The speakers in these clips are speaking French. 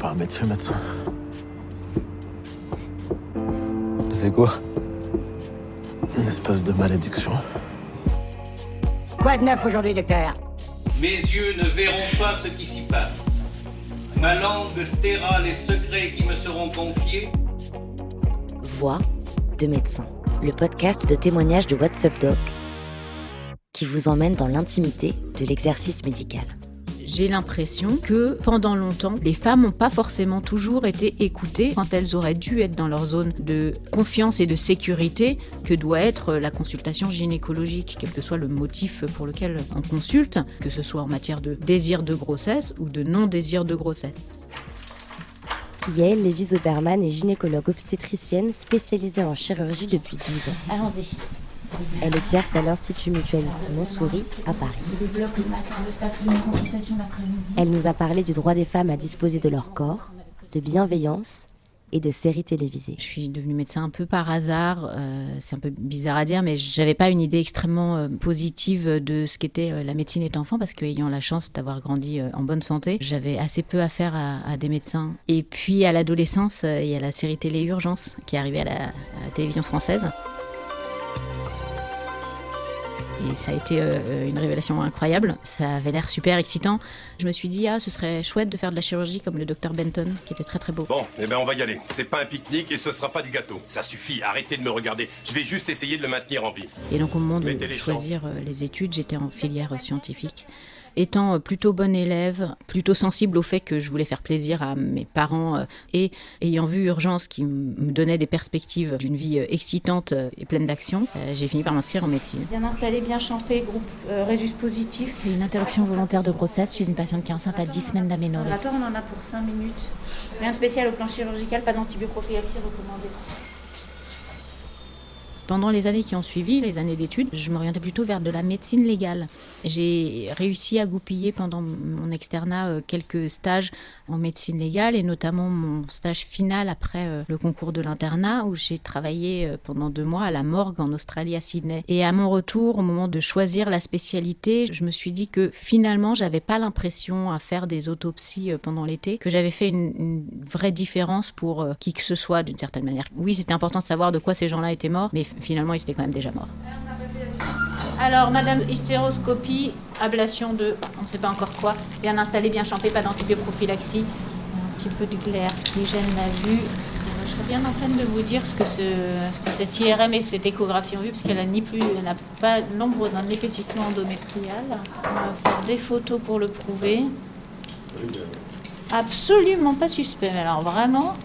pas un métier, médecin. C'est quoi? Une espèce de malédiction. Quoi de neuf aujourd'hui, docteur? Mes yeux ne verront pas ce qui s'y passe. Ma langue taira les secrets qui me seront confiés. Voix de médecin, le podcast de témoignages de What's Up Doc qui vous emmène dans l'intimité de l'exercice médical. J'ai l'impression que pendant longtemps, les femmes n'ont pas forcément toujours été écoutées quand elles auraient dû être dans leur zone de confiance et de sécurité que doit être la consultation gynécologique, quel que soit le motif pour lequel on consulte, que ce soit en matière de désir de grossesse ou de non-désir de grossesse. Yael Lévy-Zoberman est gynécologue obstétricienne spécialisée en chirurgie depuis 12 ans. Allons-y. Elle exerce à l'Institut Mutualiste Montsouris à Paris. Elle nous a parlé du droit des femmes à disposer de leur corps, de bienveillance et de séries télévisées. Je suis devenue médecin un peu par hasard, c'est un peu bizarre à dire, mais j'avais pas une idée extrêmement positive de ce qu'était la médecine étant enfant, parce qu'ayant la chance d'avoir grandi en bonne santé, j'avais assez peu affaire à des médecins. Et puis à l'adolescence, il y a la série télé Urgence qui est arrivée à la télévision française. Et ça a été une révélation incroyable. Ça avait l'air super excitant. Je me suis dit, ce serait chouette de faire de la chirurgie comme le docteur Benton, qui était très très beau. Bon, on va y aller. C'est pas un pique-nique et ce sera pas du gâteau. Ça suffit, arrêtez de me regarder. Je vais juste essayer de le maintenir en vie. Et donc au moment de choisir les études, j'étais en filière scientifique. Étant plutôt bonne élève, plutôt sensible au fait que je voulais faire plaisir à mes parents et ayant vu Urgence qui me donnait des perspectives d'une vie excitante et pleine d'action, j'ai fini par m'inscrire en médecine. Bien installé, bien champé, groupe Résus positif. C'est une interruption volontaire de grossesse chez une patiente qui est enceinte à 10 semaines d'aménorrhée. On en a pour 5 minutes. Rien de spécial au plan chirurgical, pas d'antibioprophylaxie recommandée. Pendant les années qui ont suivi, les années d'études, je m'orientais plutôt vers de la médecine légale. J'ai réussi à goupiller pendant mon externat quelques stages en médecine légale et notamment mon stage final après le concours de l'internat où j'ai travaillé pendant 2 mois à la morgue en Australie à Sydney. Et à mon retour, au moment de choisir la spécialité, je me suis dit que finalement, j'avais pas l'impression à faire des autopsies pendant l'été, que j'avais fait une vraie différence pour qui que ce soit d'une certaine manière. Oui, c'était important de savoir de quoi ces gens-là étaient morts, mais finalement, ils étaient quand même déjà morts. Alors, madame, hystéroscopie, ablation de, on ne sait pas encore quoi, bien installé, bien champé, pas d'antibioprophylaxie, un petit peu de glaire qui gêne la vue. Je serais bien en peine de vous dire ce que cette IRM et cette échographie ont vu, parce qu'elle n'a pas l'ombre d'un épaississement endométrial. On va faire des photos pour le prouver. Absolument pas suspect, mais alors vraiment...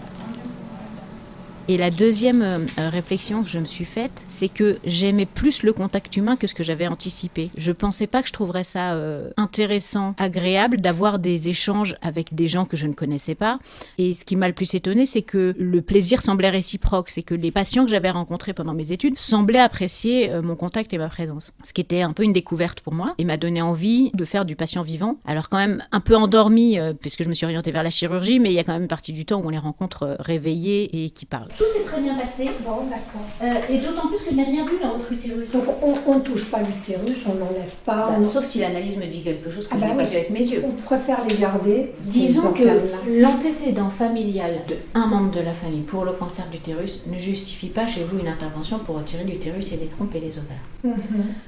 Et la deuxième réflexion que je me suis faite, c'est que j'aimais plus le contact humain que ce que j'avais anticipé. Je pensais pas que je trouverais ça intéressant, agréable d'avoir des échanges avec des gens que je ne connaissais pas. Et ce qui m'a le plus étonnée, c'est que le plaisir semblait réciproque. C'est que les patients que j'avais rencontrés pendant mes études semblaient apprécier mon contact et ma présence. Ce qui était un peu une découverte pour moi et m'a donné envie de faire du patient vivant. Alors quand même un peu endormi, puisque je me suis orientée vers la chirurgie, mais il y a quand même une partie du temps où on les rencontre réveillés et qui parlent. Tout s'est très bien passé. Bon, d'accord. Et d'autant plus que je n'ai rien vu dans votre utérus. Donc on ne touche pas l'utérus, on n'enlève pas. Sauf si l'analyse me dit quelque chose que je n'ai pas vu avec mes yeux. On préfère les garder. Disons que l'antécédent familial d'un membre de la famille pour le cancer de l'utérus ne justifie pas chez vous une intervention pour retirer l'utérus et les trompes et les ovaires.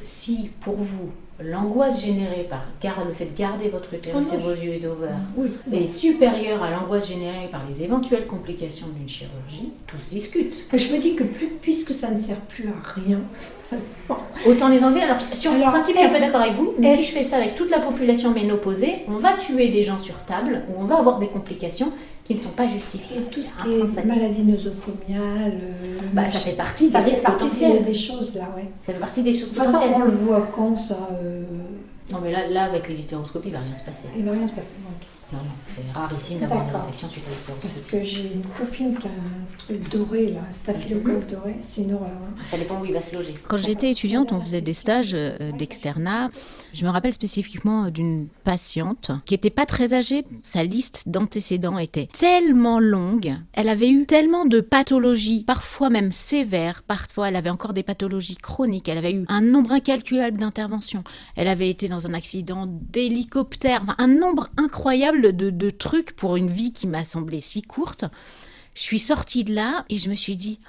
Si pour vous, l'angoisse générée par le fait de garder votre utérus et vos yeux et ovaires est supérieure à l'angoisse générée par les éventuelles complications d'une chirurgie, tout se discute. Mais je me dis que puisque ça ne sert plus à rien, autant les enlever. Alors, sur le principe, je suis un peu d'accord avec vous, mais si je fais ça avec toute la population ménopausée, on va tuer des gens sur table ou on va avoir des complications qui ne sont pas justifiées. Et tout ce qui est maladie nosocomiale, ça fait partie des risques potentiels. Il y a des choses là, ouais. Ça fait partie des choses potentielles. potentielles. On le voit quand ça... Non mais là avec les hystéroscopies, il ne va rien se passer. Il ne va rien se passer, donc. Non, c'est rarissime d'avoir une infection suite à l'hystéroscopie. Parce que j'ai une copine qui a un truc doré, là, un staphylocoque doré, c'est une horreur. Hein. Ça dépend où il va se loger. Quand j'étais étudiante, on faisait des stages d'externat. Je me rappelle spécifiquement d'une patiente qui n'était pas très âgée. Sa liste d'antécédents était tellement longue. Elle avait eu tellement de pathologies, parfois même sévères. Parfois, elle avait encore des pathologies chroniques. Elle avait eu un nombre incalculable d'interventions. Elle avait été dans un accident d'hélicoptère. Enfin, un nombre incroyable survol de trucs pour une vie qui m'a semblé si courte. Je suis sortie de là et je me suis dit,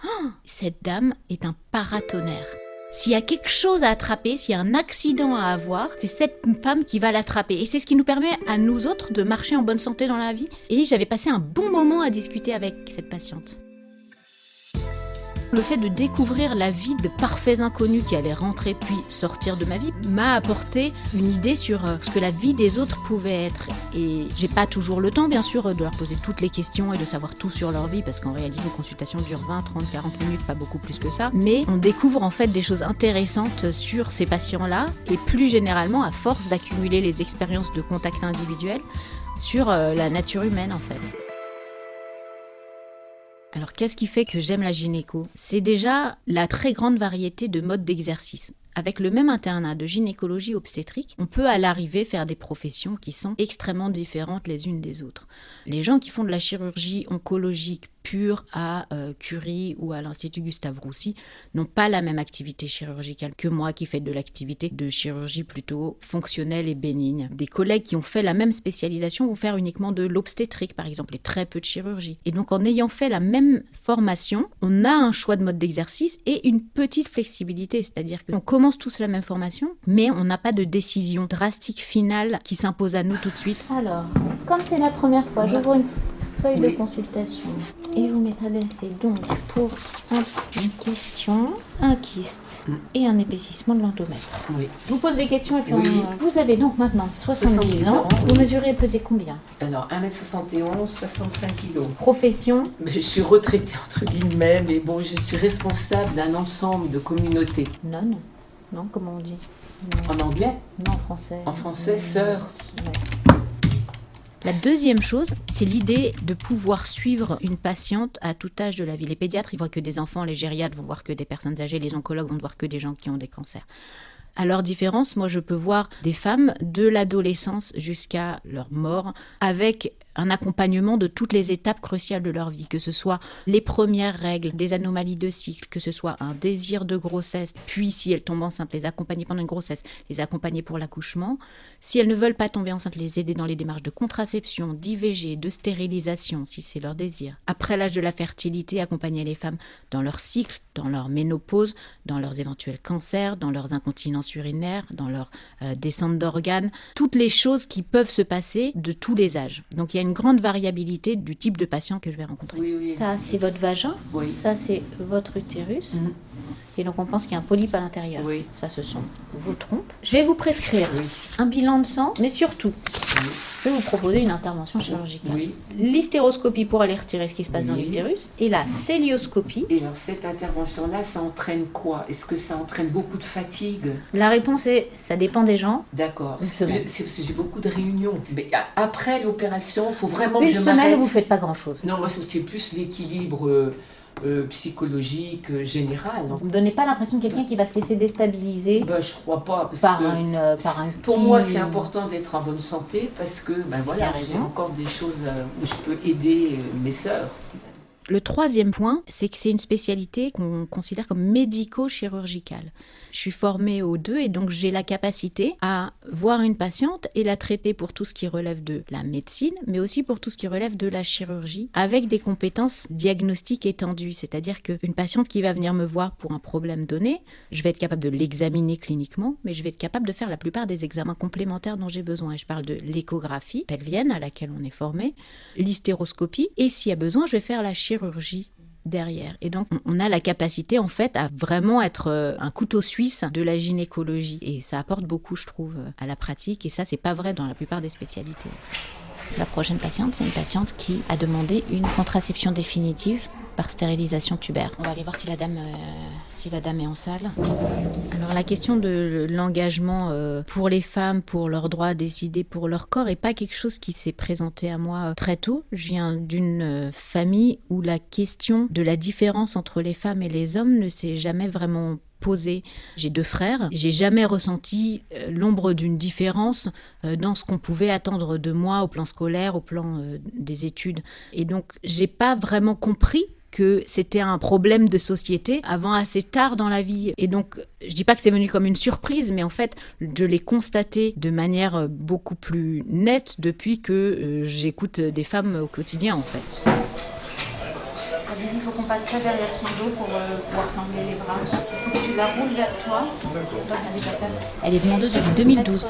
cette dame est un paratonnerre. S'il y a quelque chose à attraper, s'il y a un accident à avoir, c'est cette femme qui va l'attraper. Et c'est ce qui nous permet à nous autres de marcher en bonne santé dans la vie. Et j'avais passé un bon moment à discuter avec cette patiente. Le fait de découvrir la vie de parfaits inconnus qui allaient rentrer puis sortir de ma vie m'a apporté une idée sur ce que la vie des autres pouvait être. Et j'ai pas toujours le temps, bien sûr, de leur poser toutes les questions et de savoir tout sur leur vie, parce qu'en réalité, une consultation dure 20, 30, 40 minutes, pas beaucoup plus que ça. Mais on découvre en fait des choses intéressantes sur ces patients-là, et plus généralement, à force d'accumuler les expériences de contact individuel, sur la nature humaine en fait. Alors, qu'est-ce qui fait que j'aime la gynéco ? C'est déjà la très grande variété de modes d'exercice. Avec le même internat de gynécologie obstétrique, on peut à l'arrivée faire des professions qui sont extrêmement différentes les unes des autres. Les gens qui font de la chirurgie oncologique pure à Curie ou à l'Institut Gustave-Roussy n'ont pas la même activité chirurgicale que moi qui fais de l'activité de chirurgie plutôt fonctionnelle et bénigne. Des collègues qui ont fait la même spécialisation vont faire uniquement de l'obstétrique par exemple et très peu de chirurgie. Et donc en ayant fait la même formation, on a un choix de mode d'exercice et une petite flexibilité, c'est-à-dire qu'on commence tous la même formation mais on n'a pas de décision drastique finale qui s'impose à nous tout de suite. Alors, comme c'est la première fois, j'ouvre une feuille de consultation et vous m'êtes adressé donc pour une question, un kyste et un épaississement de l'endomètre. Oui. Je vous pose des questions et puis Oui. vous avez donc maintenant 70 ans. Vous mesurez et pesez combien ? Alors, 1m71, 65 kg. Profession ? Je suis retraitée, entre guillemets, mais bon, je suis responsable d'un ensemble de communautés. Non, comment on dit ? En anglais ? Non, en français. En français, sœur. Ouais. La deuxième chose, c'est l'idée de pouvoir suivre une patiente à tout âge de la vie. Les pédiatres, ils voient que des enfants, les gériatres vont voir que des personnes âgées, les oncologues vont voir que des gens qui ont des cancers. À leur différence, moi je peux voir des femmes de l'adolescence jusqu'à leur mort avec un accompagnement de toutes les étapes cruciales de leur vie, que ce soit les premières règles, des anomalies de cycle, que ce soit un désir de grossesse, puis si elles tombent enceintes, les accompagner pendant une grossesse, les accompagner pour l'accouchement. Si elles ne veulent pas tomber enceintes, les aider dans les démarches de contraception, d'IVG, de stérilisation, si c'est leur désir. Après l'âge de la fertilité, accompagner les femmes dans leur cycle, dans leur ménopause, dans leurs éventuels cancers, dans leurs incontinences urinaires, dans leur descente d'organes, toutes les choses qui peuvent se passer de tous les âges. Donc il y a une grande variabilité du type de patient que je vais rencontrer. Oui. Ça, c'est votre vagin. Oui. Ça, c'est votre utérus. Et donc, on pense qu'il y a un polype à l'intérieur. Oui. Ça, ce sont vos trompes. Je vais vous prescrire Oui. un bilan de sang, mais surtout, Oui. je vais vous proposer une intervention chirurgicale. Oui. L'hystéroscopie pour aller retirer ce qui se passe dans Oui. l'utérus et la célioscopie. Et alors, cette intervention-là, ça entraîne quoi ? Est-ce que ça entraîne beaucoup de fatigue ? La réponse est, ça dépend des gens. D'accord. Une C'est semaine. parce que j'ai beaucoup de réunions. Mais après l'opération, il faut vraiment Une que je semaine m'arrête. où vous ne faites pas grand-chose. Non, moi, c'est plus l'équilibre psychologique général. Vous ne donnez pas l'impression de quelqu'un qui va se laisser déstabiliser Je crois pas. Parce par que un pour petit- moi, c'est important d'être en bonne santé parce que T'as raison. j'ai encore des choses où je peux aider mes sœurs. Le troisième point, c'est que c'est une spécialité qu'on considère comme médico-chirurgicale. Je suis formée aux deux et donc j'ai la capacité à voir une patiente et la traiter pour tout ce qui relève de la médecine, mais aussi pour tout ce qui relève de la chirurgie, avec des compétences diagnostiques étendues. C'est-à-dire qu'une patiente qui va venir me voir pour un problème donné, je vais être capable de l'examiner cliniquement, mais je vais être capable de faire la plupart des examens complémentaires dont j'ai besoin. Et je parle de l'échographie pelvienne à laquelle on est formé, l'hystéroscopie, et s'il y a besoin, je vais faire la chirurgie derrière. Et donc, on a la capacité, en fait, à vraiment être un couteau suisse de la gynécologie. Et ça apporte beaucoup, je trouve, à la pratique. Et ça, c'est pas vrai dans la plupart des spécialités. La prochaine patiente, c'est une patiente qui a demandé une contraception définitive par stérilisation tubaire. On va aller voir si la dame est en salle. Alors la question de l'engagement pour les femmes, pour leur droit à décider pour leur corps, n'est pas quelque chose qui s'est présenté à moi très tôt. Je viens d'une famille où la question de la différence entre les femmes et les hommes ne s'est jamais vraiment posée. J'ai 2 frères, j'ai jamais ressenti l'ombre d'une différence dans ce qu'on pouvait attendre de moi au plan scolaire, au plan des études. Et donc j'ai pas vraiment compris que c'était un problème de société avant assez tard dans la vie. Et donc, je dis pas que c'est venu comme une surprise, mais en fait, je l'ai constaté de manière beaucoup plus nette depuis que j'écoute des femmes au quotidien, en fait. Il faut qu'on passe ça derrière son dos pour pouvoir s'enlever les bras. Il faut que tu la roules vers toi. Elle est demandeuse depuis 2012.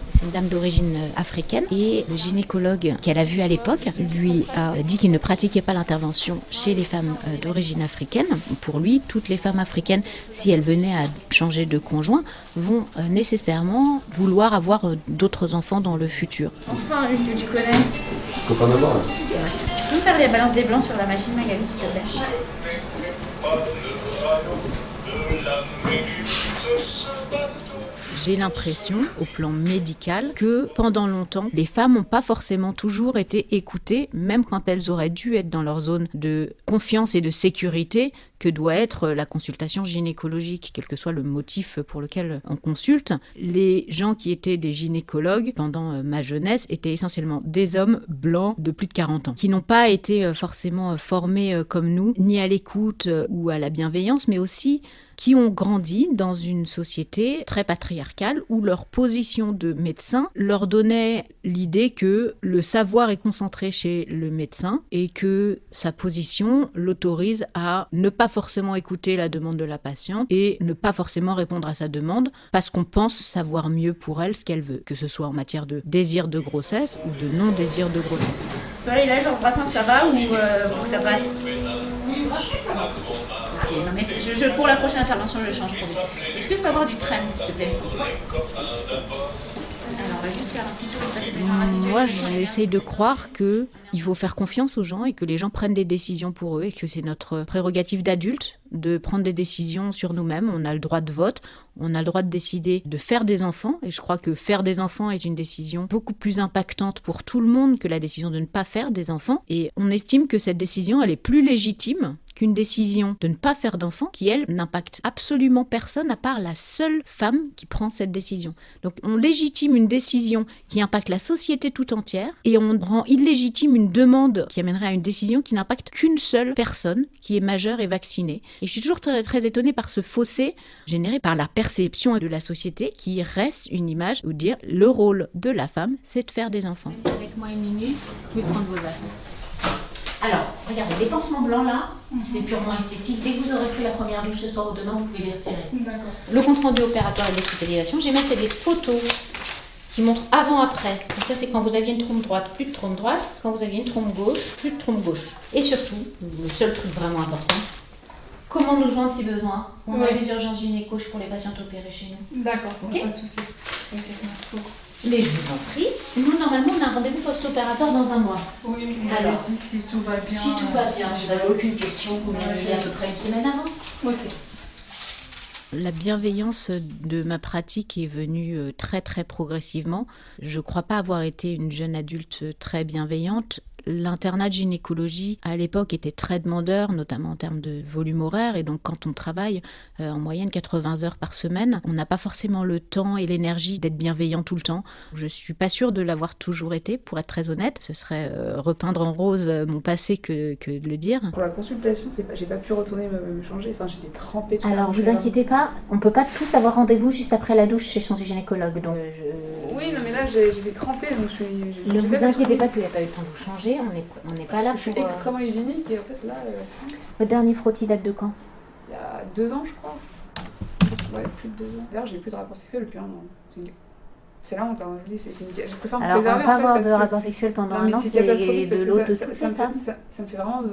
C'est une dame d'origine africaine et le gynécologue qu'elle a vu à l'époque lui a dit qu'il ne pratiquait pas l'intervention chez les femmes d'origine africaine. Pour lui, toutes les femmes africaines, si elles venaient à changer de conjoint, vont nécessairement vouloir avoir d'autres enfants dans le futur. Enfin, une que tu connais. Je peux pas en avoir. Tu peux me faire les balances des blancs sur la machine, Magali, s'il te plaît? J'ai l'impression, au plan médical, que pendant longtemps, les femmes n'ont pas forcément toujours été écoutées, même quand elles auraient dû être dans leur zone de confiance et de sécurité que doit être la consultation gynécologique, quel que soit le motif pour lequel on consulte. Les gens qui étaient des gynécologues pendant ma jeunesse étaient essentiellement des hommes blancs de plus de 40 ans, qui n'ont pas été forcément formés comme nous, ni à l'écoute ou à la bienveillance, mais aussi qui ont grandi dans une société très patriarcale où leur position de médecin leur donnait l'idée que le savoir est concentré chez le médecin et que sa position l'autorise à ne pas forcément écouter la demande de la patiente et ne pas forcément répondre à sa demande parce qu'on pense savoir mieux pour elle ce qu'elle veut, que ce soit en matière de désir de grossesse ou de non-désir de grossesse. Toi, là, genre, Brassens, ça va ou faut que ça passe? Non, mais pour la prochaine intervention, je change pour vous. Est-ce que je peux avoir du train, s'il te plaît? Alors, on va juste faire un petit tour comme ça, je vais faire un visuel. Moi, j'essaye de croire qu'il faut faire confiance aux gens et que les gens prennent des décisions pour eux et que c'est notre prérogative d'adulte de prendre des décisions sur nous-mêmes. On a le droit de vote, on a le droit de décider de faire des enfants et je crois que faire des enfants est une décision beaucoup plus impactante pour tout le monde que la décision de ne pas faire des enfants. Et on estime que cette décision, elle est plus légitime qu'une décision de ne pas faire d'enfants qui, elle, n'impacte absolument personne à part la seule femme qui prend cette décision. Donc on légitime une décision qui impacte la société tout entière et on rend illégitime une demande qui amènerait à une décision qui n'impacte qu'une seule personne qui est majeure et vaccinée. Et je suis toujours très, très étonnée par ce fossé généré par la perception de la société qui reste une image où dire le rôle de la femme, c'est de faire des enfants. Avec moi une minute, vous pouvez prendre vos affaires. Alors, regardez, les pansements blancs là, c'est purement esthétique. Dès que vous aurez pris la première douche ce soir ou demain, vous pouvez les retirer. D'accord. Le compte rendu opératoire et l'hospitalisation, j'ai même fait des photos qui montrent avant-après. Donc ça, c'est quand vous aviez une trompe droite, plus de trompe droite. Quand vous aviez une trompe gauche, plus de trompe gauche. Et surtout, le seul truc vraiment important, comment nous joindre si besoin. On a des urgences gynécologiques pour les patientes opérées chez nous. D'accord, Ok. pas de souci. Ok, merci beaucoup. Mais je vous en prie. Nous, normalement, on a un rendez-vous post-opérateur dans un mois. Oui, vous Alors, m'avez dit si tout va bien. Si tout va bien, vous n'avez aucune question, vous m'avez à peu près une semaine avant. Ok. La bienveillance de ma pratique est venue très très progressivement. Je ne crois pas avoir été une jeune adulte très bienveillante. L'internat de gynécologie, à l'époque, était très demandeur, notamment en termes de volume horaire. Et donc, quand on travaille en moyenne 80 heures par semaine, on n'a pas forcément le temps et l'énergie d'être bienveillant tout le temps. Je ne suis pas sûre de l'avoir toujours été, pour être très honnête. Ce serait repeindre en rose mon passé que de le dire. Pour la consultation, j'ai pas pu retourner me changer. Enfin, j'étais trempée. Alors, vous inquiétez pas, on peut pas tous avoir rendez-vous juste après la douche chez son gynécologue. Donc, Oui, non, mais là, j'étais trempée, donc ne vous inquiétez pas, parce qu'il n'y a pas eu le temps de vous changer. On n'est pas là Je suis pour... extrêmement hygiénique et en fait là... Votre dernier frottis date de quand? Il y a 2 ans, je crois. Ouais, plus de 2 ans. D'ailleurs, j'ai plus de rapport sexuel depuis 1 an. C'est la honte, hein. Je préfère me Alors, préserver, on va pas en fait, avoir de parce que- rapport sexuel pendant Non, mais un an, c'est c'est catastrophique de parce que l'eau de ça toutes les femmes. ça me fait vraiment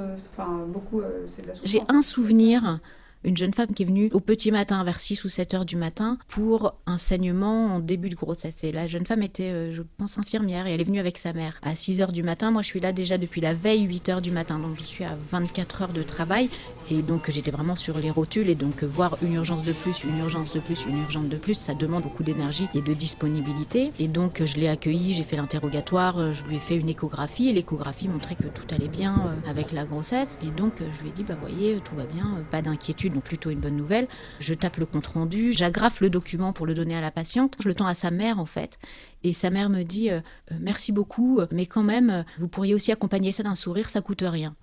beaucoup... c'est de la souffrance. J'ai un souvenir, une jeune femme qui est venue au petit matin, vers 6 ou 7 heures du matin, pour un saignement en début de grossesse. Et la jeune femme était, je pense, infirmière, et elle est venue avec sa mère. À 6 heures du matin, moi je suis là déjà depuis la veille, 8 heures du matin, donc je suis à 24 heures de travail. Et donc j'étais vraiment sur les rotules, et donc voir une urgence de plus, une urgence de plus, une urgence de plus, ça demande beaucoup d'énergie et de disponibilité. Et donc je l'ai accueillie, j'ai fait l'interrogatoire, je lui ai fait une échographie, et l'échographie montrait que tout allait bien avec la grossesse. Et donc je lui ai dit, bah voyez, tout va bien, pas d'inquiétude, donc plutôt une bonne nouvelle. Je tape le compte rendu, j'agrafe le document pour le donner à la patiente, je le tends à sa mère en fait. Et sa mère me dit, merci beaucoup, mais quand même, vous pourriez aussi accompagner ça d'un sourire, ça coûte rien.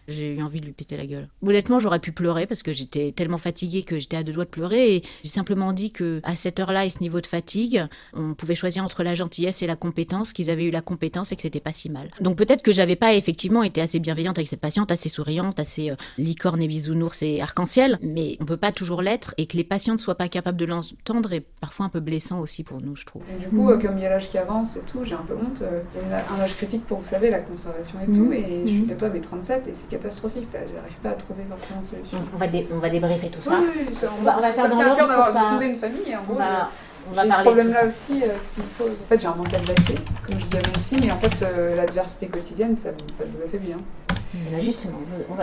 J'ai eu envie de lui péter la gueule. Honnêtement, j'aurais pu pleurer parce que j'étais tellement fatiguée que j'étais à deux doigts de pleurer. Et j'ai simplement dit qu'à cette heure-là et ce niveau de fatigue, on pouvait choisir entre la gentillesse et la compétence, qu'ils avaient eu la compétence et que c'était pas si mal. Donc peut-être que j'avais pas effectivement été assez bienveillante avec cette patiente, assez souriante, assez licorne et bisounours et arc-en-ciel, mais on peut pas toujours l'être et que les patients ne soient pas capables de l'entendre est parfois un peu blessant aussi pour nous, je trouve. Et du coup, comme il y a l'âge qui avance et tout, j'ai un peu honte. Il y a un âge critique pour, vous savez, la conservation et tout, et je suis bientôt à mes 37 et c'est catastrophique. J'arrive pas à trouver forcément de solution. On va débriefer tout ça. Oui, on va faire dans l'ordre d'avoir pour pas... fondé une famille, et en gros, on va j'ai ce parler problème-là aussi qui me pose. En fait, j'ai un mental d'acier, comme je dis à mon psy, mais en fait, l'adversité quotidienne, ça vous affaiblit. Là, justement,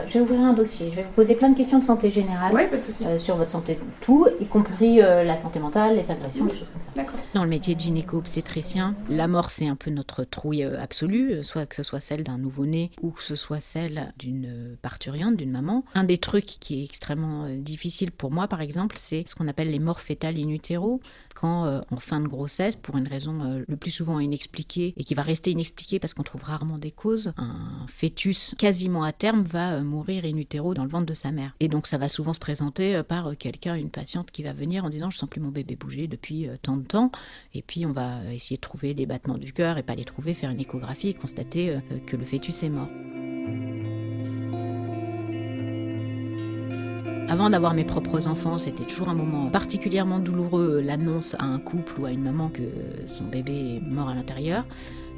je vais ouvrir un dossier. Je vais vous poser plein de questions de santé générale. Oui, pas de souci. Sur votre santé, tout, y compris la santé mentale, les agressions, des choses comme ça. D'accord. Dans le métier de gynéco-obstétricien, la mort, c'est un peu notre trouille absolue, soit que ce soit celle d'un nouveau-né ou que ce soit celle d'une parturiente, d'une maman. Un des trucs qui est extrêmement difficile pour moi, par exemple, c'est ce qu'on appelle les morts fœtales in utero, quand en fin de grossesse, pour une raison le plus souvent inexpliquée et qui va rester inexpliquée parce qu'on trouve rarement des causes, un fœtus quasiment à terme va mourir in utero dans le ventre de sa mère. Et donc ça va souvent se présenter par quelqu'un, une patiente qui va venir en disant « je sens plus mon bébé bouger depuis tant de temps ». Et puis on va essayer de trouver des battements du cœur et pas les trouver, faire une échographie et constater que le fœtus est mort. Avant d'avoir mes propres enfants, c'était toujours un moment particulièrement douloureux, l'annonce à un couple ou à une maman que son bébé est mort à l'intérieur.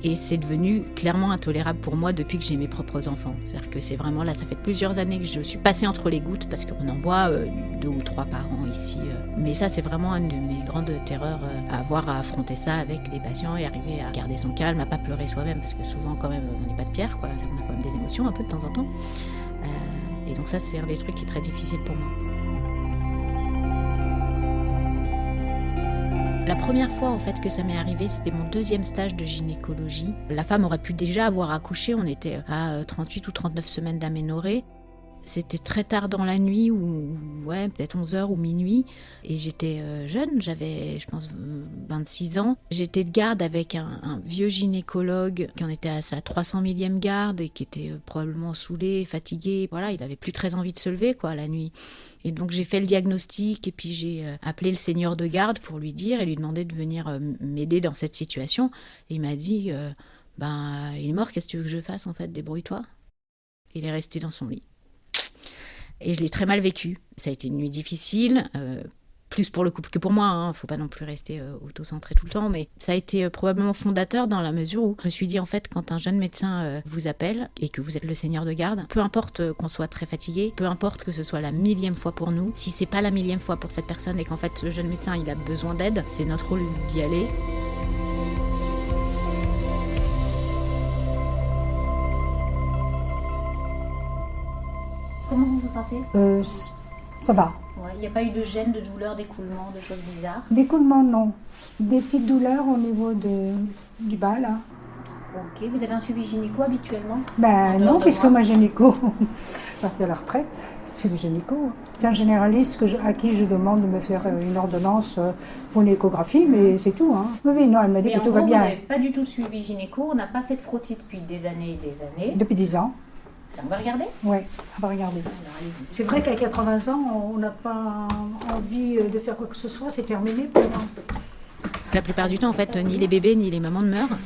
Et c'est devenu clairement intolérable pour moi depuis que j'ai mes propres enfants. C'est-à-dire que c'est vraiment là, ça fait plusieurs années que je suis passée entre les gouttes parce qu'on en voit 2 ou 3 par an ici. Mais ça, c'est vraiment une de mes grandes terreurs, à avoir à affronter ça avec les patients et arriver à garder son calme, à pas pleurer soi-même parce que souvent quand même, on n'est pas de pierre, quoi. On a quand même des émotions un peu de temps en temps. Et donc ça, c'est un des trucs qui est très difficile pour moi. La première fois en fait que ça m'est arrivé, c'était mon 2e stage de gynécologie. La femme aurait pu déjà avoir accouché, on était à 38 ou 39 semaines d'aménorrhée. C'était très tard dans la nuit, ou ouais, peut-être 11h ou minuit. Et j'étais jeune, j'avais, je pense, 26 ans. J'étais de garde avec un vieux gynécologue qui en était à sa 300 millième garde et qui était probablement saoulé, fatigué. Voilà, il avait plus très envie de se lever, quoi, la nuit. Et donc j'ai fait le diagnostic et puis j'ai appelé le seigneur de garde pour lui dire et lui demander de venir m'aider dans cette situation. Et il m'a dit, il est mort, qu'est-ce que tu veux que je fasse en fait, débrouille-toi. Il est resté dans son lit. Et je l'ai très mal vécu. Ça a été une nuit difficile, plus pour le couple que pour moi. Hein. Faut pas non plus rester auto-centré tout le temps, mais ça a été probablement fondateur dans la mesure où je me suis dit, en fait, quand un jeune médecin vous appelle et que vous êtes le seigneur de garde, peu importe qu'on soit très fatigué, peu importe que ce soit la 1000e fois pour nous, si c'est pas la 1000e fois pour cette personne et qu'en fait, ce jeune médecin, il a besoin d'aide, c'est notre rôle d'y aller. Comment vous vous sentez ? Ça va. Il n'y a pas eu de gêne, de douleur, d'écoulement, de choses bizarres ? D'écoulement, non. Des petites douleurs au niveau du bas, là. Ok, vous avez un suivi gynéco habituellement ? Non, puisque moi, gynéco, parti à la retraite, je suis le gynéco. C'est un généraliste à qui je demande de me faire une ordonnance pour une échographie, mais c'est tout. Hein. Oui, non, elle m'a dit que tout va bien. Vous n'avez pas du tout suivi gynéco, on n'a pas fait de frottis depuis des années et des années. Depuis 10 ans. On va regarder ? Oui, on va regarder. C'est vrai qu'à 80 ans, on n'a pas envie de faire quoi que ce soit, c'est terminé pour moi. La plupart du temps, en fait, ni les bébés ni les mamans ne meurent.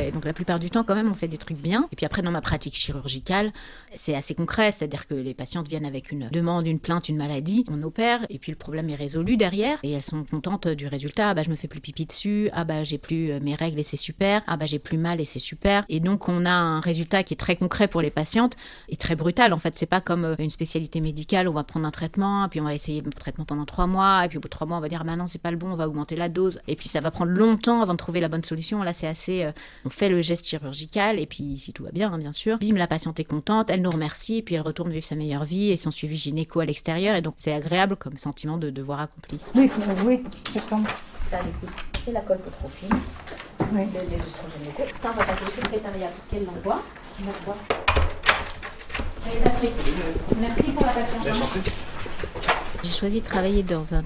Et donc la plupart du temps, quand même, on fait des trucs bien. Et puis après, dans ma pratique chirurgicale, c'est assez concret. C'est-à-dire que les patientes viennent avec une demande, une plainte, une maladie. On opère et puis le problème est résolu derrière. Et elles sont contentes du résultat. Je me fais plus pipi dessus. J'ai plus mes règles et c'est super. J'ai plus mal et c'est super. Et donc, on a un résultat qui est très concret pour les patientes et très brutal. En fait, c'est pas comme une spécialité médicale. On va prendre un traitement, puis on va essayer le traitement pendant 3 mois. Et puis au bout de 3 mois, on va dire, non, c'est pas le bon, on va augmenter la dose. Et puis ça va prendre longtemps avant de trouver la bonne solution. Là, c'est assez... on fait le geste chirurgical et puis si tout va bien, bien sûr, bim, la patiente est contente, elle nous remercie et puis elle retourne vivre sa meilleure vie et son suivi gynéco à l'extérieur. Et donc, c'est agréable comme sentiment de devoir accompli. Oui, c'est comme ça. C'est la colpotrophine, les oestrogènes locaux. Ça, on va passer au secrétariat pour qu'elle l'envoie. Merci pour la patience. J'ai choisi de travailler dans un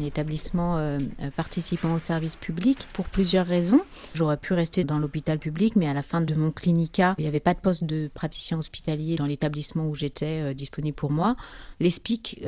établissement participant au service public pour plusieurs raisons. J'aurais pu rester dans l'hôpital public, mais à la fin de mon clinica, il n'y avait pas de poste de praticien hospitalier dans l'établissement où j'étais disponible pour moi. L'ESPIC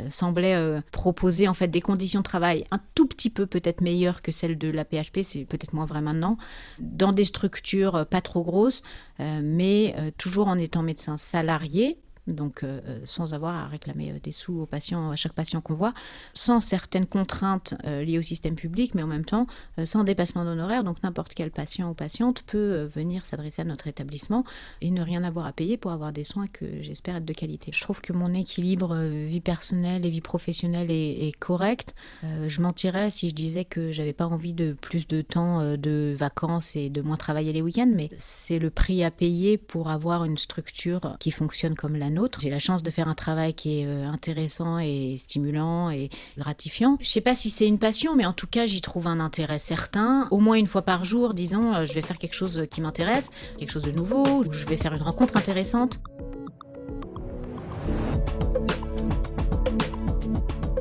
semblait proposer en fait des conditions de travail un tout petit peu peut-être meilleures que celles de la PHP, c'est peut-être moins vrai maintenant, dans des structures pas trop grosses, mais toujours en étant médecin salarié. Donc sans avoir à réclamer des sous aux patients, à chaque patient qu'on voit, sans certaines contraintes liées au système public, mais en même temps sans dépassement d'honoraires. Donc n'importe quel patient ou patiente peut venir s'adresser à notre établissement et ne rien avoir à payer pour avoir des soins que j'espère être de qualité. Je trouve que mon équilibre vie personnelle et vie professionnelle est correct. Je mentirais si je disais que j'avais pas envie de plus de temps de vacances et de moins travailler les week-ends, mais c'est le prix à payer pour avoir une structure qui fonctionne comme la nôtre. J'ai la chance de faire un travail qui est intéressant et stimulant et gratifiant. Je sais pas si c'est une passion, mais en tout cas, j'y trouve un intérêt certain. Au moins une fois par jour, disons, je vais faire quelque chose qui m'intéresse, quelque chose de nouveau, ou je vais faire une rencontre intéressante.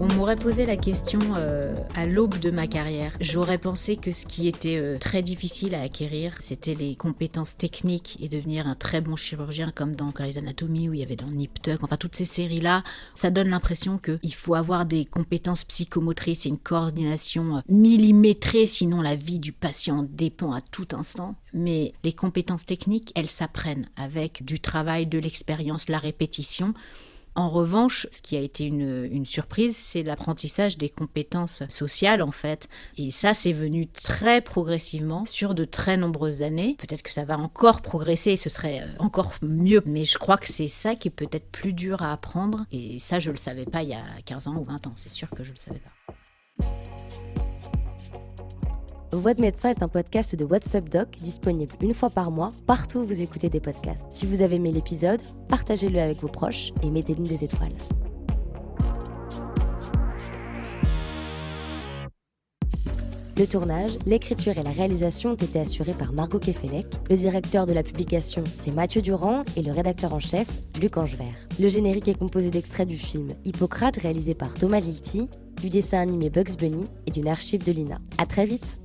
On m'aurait posé la question à l'aube de ma carrière. J'aurais pensé que ce qui était très difficile à acquérir, c'était les compétences techniques et devenir un très bon chirurgien comme dans Grey's Anatomy où il y avait dans Nip Tuck, enfin toutes ces séries-là. Ça donne l'impression qu'il faut avoir des compétences psychomotrices et une coordination millimétrée, sinon la vie du patient dépend à tout instant. Mais les compétences techniques, elles s'apprennent avec du travail, de l'expérience, la répétition. En revanche, ce qui a été une surprise, c'est l'apprentissage des compétences sociales en fait. Et ça, c'est venu très progressivement sur de très nombreuses années. Peut-être que ça va encore progresser et ce serait encore mieux. Mais je crois que c'est ça qui est peut-être plus dur à apprendre. Et ça, je ne le savais pas il y a 15 ans ou 20 ans. C'est sûr que je ne le savais pas. Voix de médecin est un podcast de What's Up Doc, disponible une fois par mois, partout où vous écoutez des podcasts. Si vous avez aimé l'épisode, partagez-le avec vos proches et mettez-nous des étoiles. Le tournage, l'écriture et la réalisation ont été assurés par Margot Kefelec. Le directeur de la publication, c'est Mathieu Durand et le rédacteur en chef, Luc Angevert. Le générique est composé d'extraits du film Hippocrate réalisé par Thomas Lilti, du dessin animé Bugs Bunny et d'une archive de l'INA. À très vite!